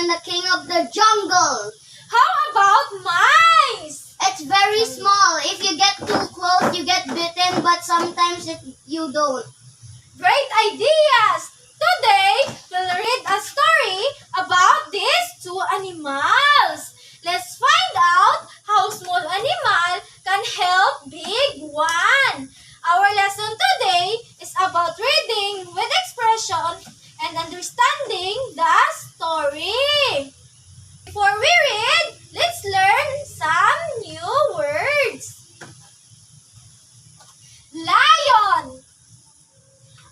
the king of the jungle. How about mice? It's very small. If you get too close, you get bitten, but sometimes you don't. Great ideas! Today, we'll read a story about these two animals. Let's find out how small animal can help big one. Our lesson today is about reading with expression and understanding the story. Before we read, let's learn some new words. Lion.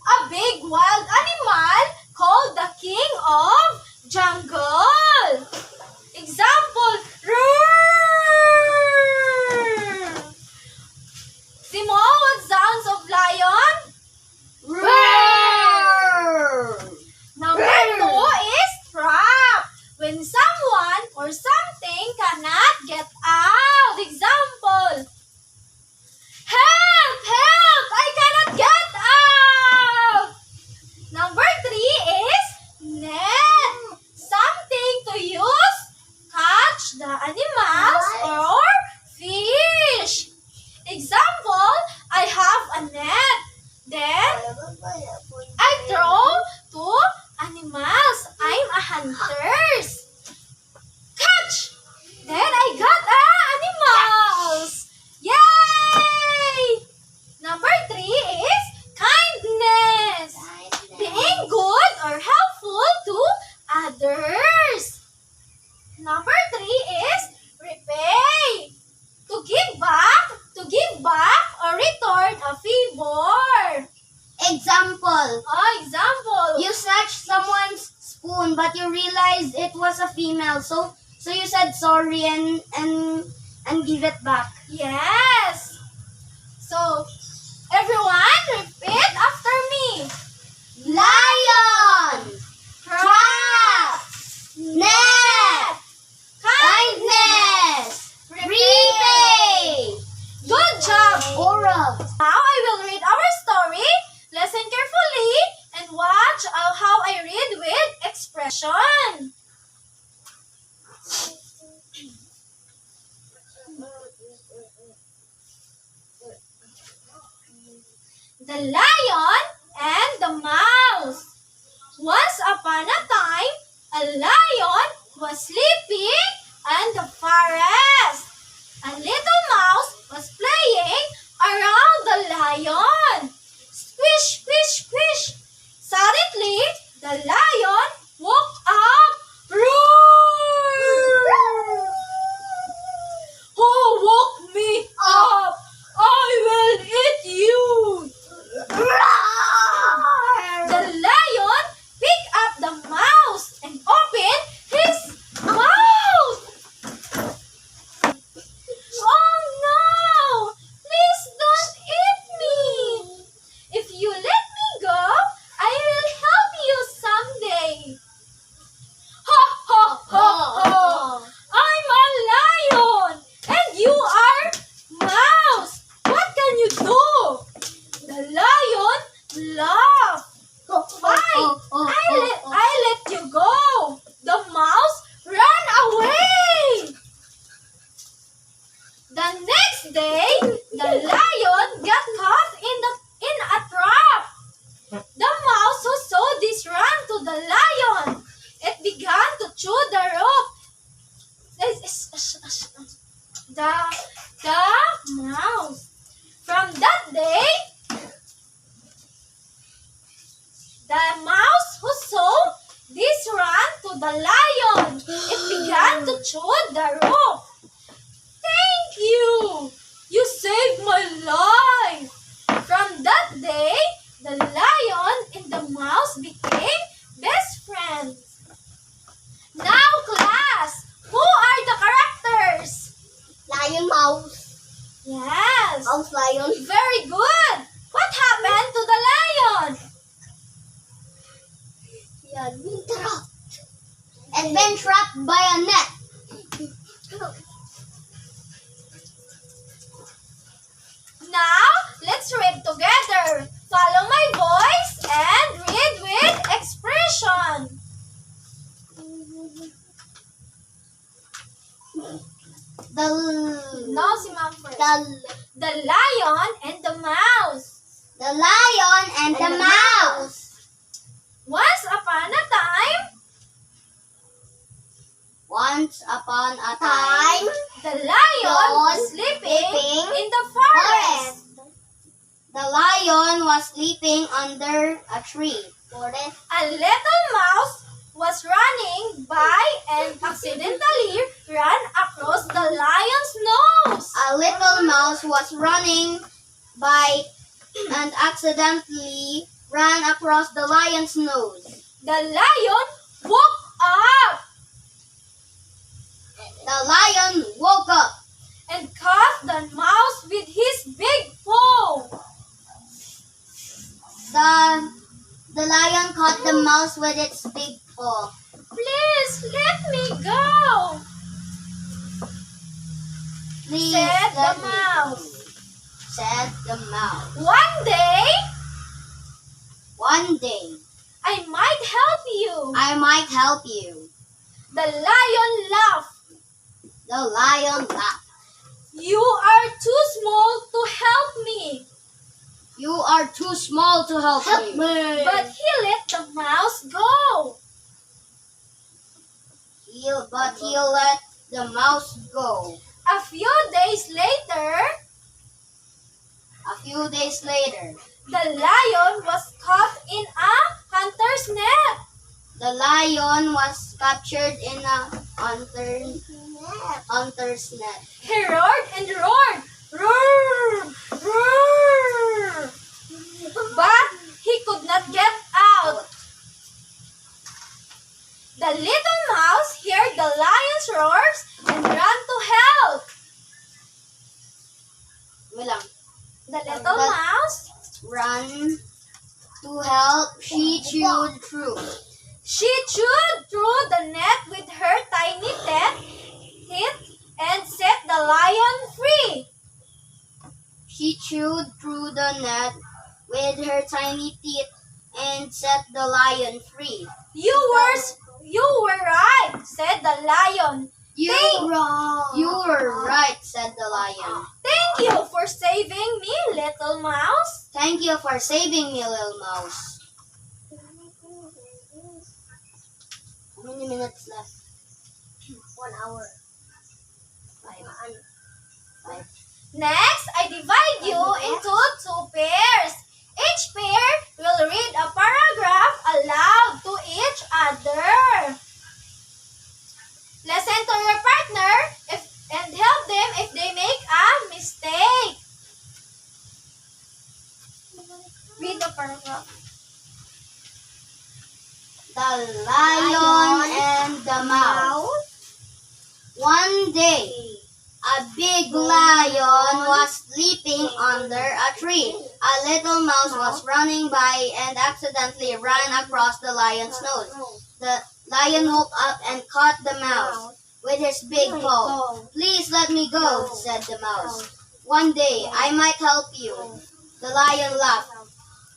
A big wild animal called the king of jungle. Example, roar. Timo, what sounds of lion? Roar! Number 2 is trap. When someone or something cannot get out. Example, help! Help! I cannot get out! Number 3 is net. Something to use catch the animals or fish. Example, I have a net. Then, I throw to animals. I'm a hunter. Catch! Then I got animals. Yay! Number 3 is kindness. Being good or helpful to others. Number 3 is repay. To give back or return a favor. Example. Example. You snatched someone's spoon, but you realized it was a female, so you said sorry and give it back. Yes. So, everyone, repeat after me. Lion, Trap. net, kindness, repay. Good job. Oral. Now I will read our story. Listen carefully and watch how I read with expression. The lion and the mouse. Once upon a time, a lion was sleeping in the forest. A little mouse was playing around the lion. Squish, squish, squish. Suddenly, the lion woke up. Roar! Who woke me up? I will eat you. The lion picked up the mouse and opened his mouth. Oh no! Please don't eat me. If you let me go, I will help you someday. Ha ha ha ha! I'm a lion and you are mouse. What can you do? The lion laughed. Fine, I let you go. The mouse ran away. The next day, the lion got caught in a trap. The mouse who saw this ran to the lion. It began to chew the rope. The mouse. From that day, the mouse who saw this ran to the lion. It began to chew the rope. Thank you! You saved my life! From that day, the lion and the mouse became best friends. Now, class, who are the characters? Lion, mouse. Yes! Mouse, lion. Very good! What happened to the lion? Yan, been trapped. And been trapped by a net. Now, let's read together. Follow my voice and read with expression. The lion and the mouse. The lion and the mouse. Once upon a time, Once upon a time, the lion was sleeping in the forest. the lion was sleeping under a tree. A little mouse was running by and accidentally ran across the lion's nose. A little mouse was running by and accidentally ran across the lion's nose. The lion woke up The lion woke up and caught the mouse with his big paw. The lion caught the mouse with its big paw. Please let me go, Please said the let me mouse. go, said the mouse. One day, I might help you. might help you. The lion laughed. The lion laughed. You are too small to help me. You are too small to help me. But he let the mouse go. But he let the mouse go. A few days later, the lion was caught in a hunter's net. The lion was captured in a hunter's net. He roared and roared. Roar! Roar! But he could not get out. The little mouse heard the lion's roars and ran to help. Wait lang. The little mouse, Run to help. She chewed through. she chewed through the net with her tiny teeth and set the lion free. She chewed through the net with her tiny teeth and set the lion free. You were right, said the lion. You were right, said the lion. Thank you for saving me, little mouse. Thank you for saving me, little mouse. How many minutes left? 1 hour. 5. Next, I divide you into 2 pairs. Each pair will read a paragraph aloud to each other. Listen to your partner and help them if they make a mistake. Read the paragraph. The lion and the mouse. One day, a big lion was sleeping under a tree. A little mouse was running by and accidentally ran across the lion's nose. The lion woke up and caught the mouse with his big paw. Please let me go, said the mouse. One day, I might help you. The lion laughed.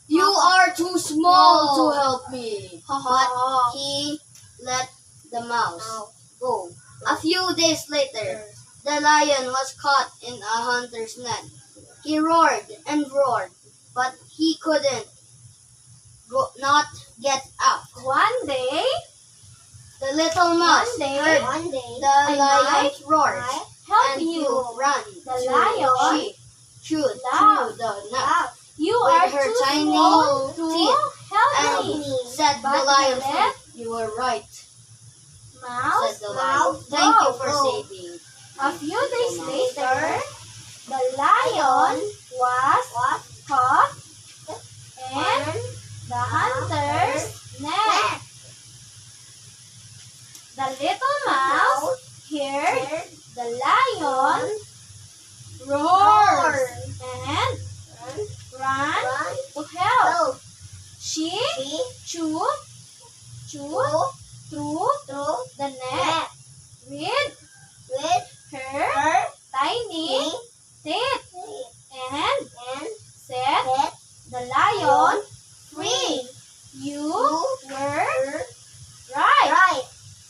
You are too small to help me. But he let the mouse go. A few days later, the lion was caught in a hunter's net. He roared and roared, but he couldn't not get out. One day, The little mouse heard the lion's roars help and you. to run. The to lion She chewed laughed. through the nut You with are her too tiny small to teeth help and me. said the But lion, he let "You were right," Mouse, said the lion. Thank you for saving. A few days later, the lion was caught in the hunter's net. The little mouse heard the lion roar and ran to help. She chewed through the net with her tiny teeth and set the lion free. You were right,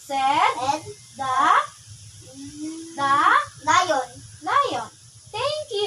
said the lion. Thank you.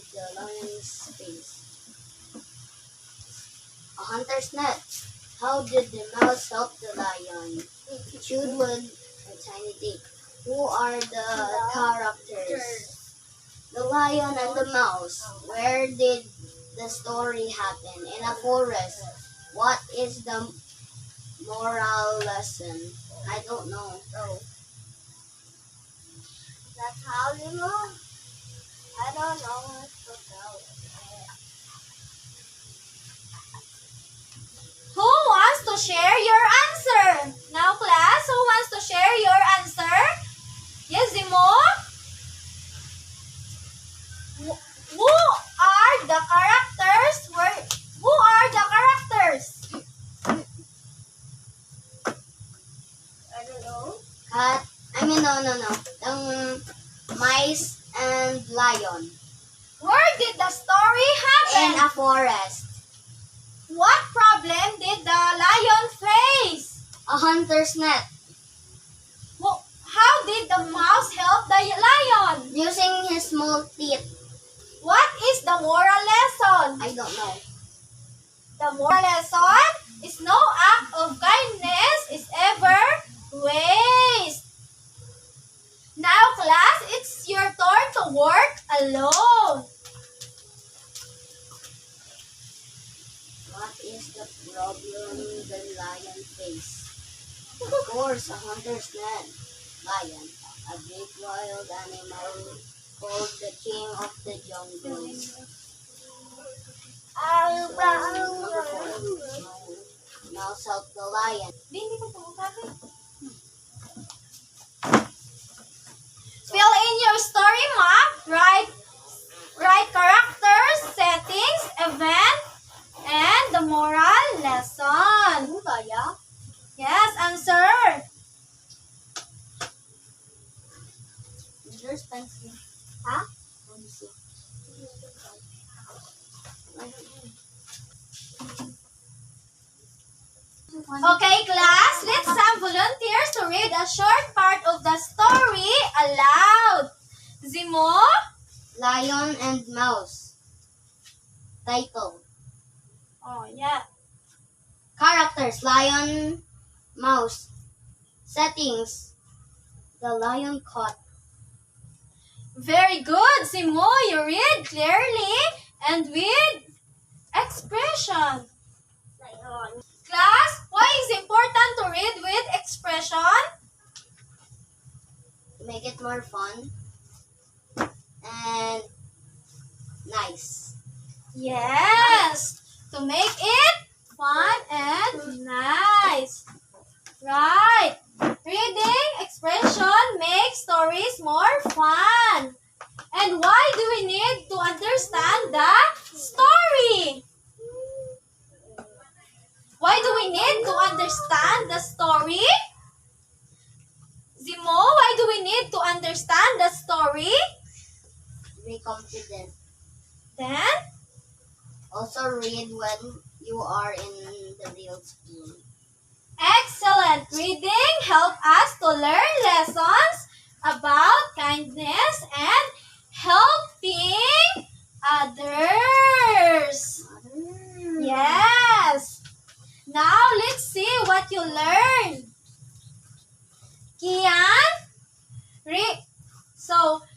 with the lion's face. A hunter's net. How did the mouse help the lion? Chewed wood and tiny dick. Who are the characters? The lion and the mouse. Where did the story happen? In a forest. What is the moral lesson? I don't know. That's how you know. I don't know what to tell. Who wants to share your answer? Now, class, who wants to share your answer? Yes, Zimo? Who are the characters? Who are the characters? I don't know. Cat. No. Mice and lion. Where did the story In happen? a forest. What problem did the lion face? A hunter's net. How did the mouse help the lion? Using his small teeth. What is the moral lesson? I don't know. The moral lesson is no act of kindness is ever waste. Now, class, it's your turn to work alone. What is the problem the lion face? Of course, a hunter's net. Lion. A big wild animal called the king of the jungles. Mouse helped the lion. Hindi ko pumukapit. Fill in your story map. Write characters, settings, event, and the moral lesson. Yes, answer. There's pencil. Huh? Let me see. Okay, class, let's have volunteers to read a short part of the story aloud. Zimo? Lion and Mouse. Title. Oh, yeah. Characters. Lion, Mouse. Settings. The lion caught. Very good, Zimo. You read clearly and with expression. Class, why is it important to read with expression? To make it more fun. And nice. Yes, to make it fun and nice. Right. Reading expression makes stories more fun. And why do we need to understand the story? Why do we need to understand the story? Zimo, why do we need to understand the story? Be confident. Then, Also read when you are in the real school. excellent. Reading help us to learn lessons about kindness and helping others. Yes. Now, let's see what you learned. Kian,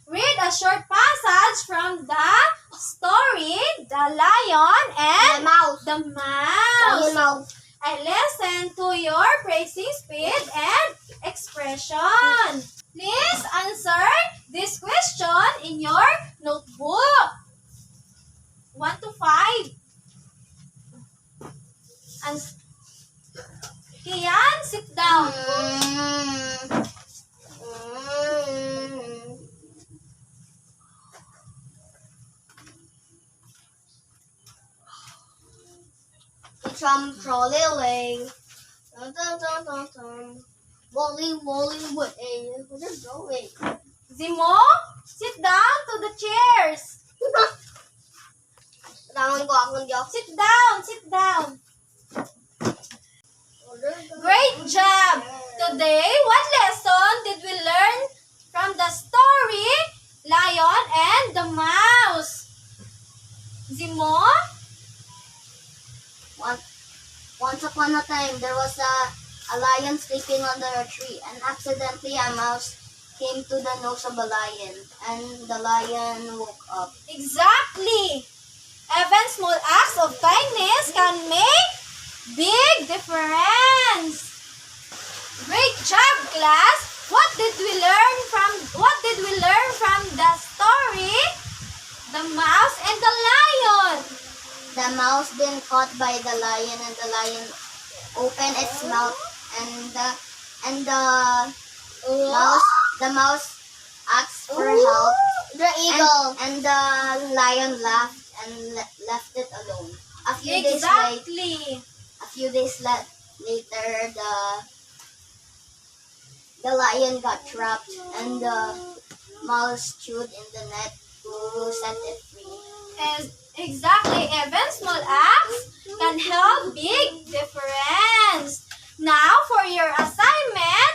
read a short passage from the story, The Lion and Mouse. the Mouse. Mouse. I listen to your praising speed and expression. Please answer this question in your notebook. 1 to 5. Kian, sit down. Trolling. Wolly, way. Where are you going? Zimo, sit down to the chairs. Tangan ko akong joke. Sit down, sit down. Great job! Today, what lesson did we learn from the story Lion and the Mouse? Zimo? Once upon a time, there was a lion sleeping under a tree, and accidentally a mouse came to the nose of a lion, and the lion woke up. Exactly! Even small acts of kindness can make big difference. Great job, class! What did we learn from the story? The mouse and the lion. The mouse been caught by the lion, and the lion opened its mouth, and the mouse asked for help. The eagle. And the lion laughed and left it alone. A few days later, the lion got trapped, and the mouse chewed in the net to set it free. Exactly. Even small acts can help big difference. Now for your assignment,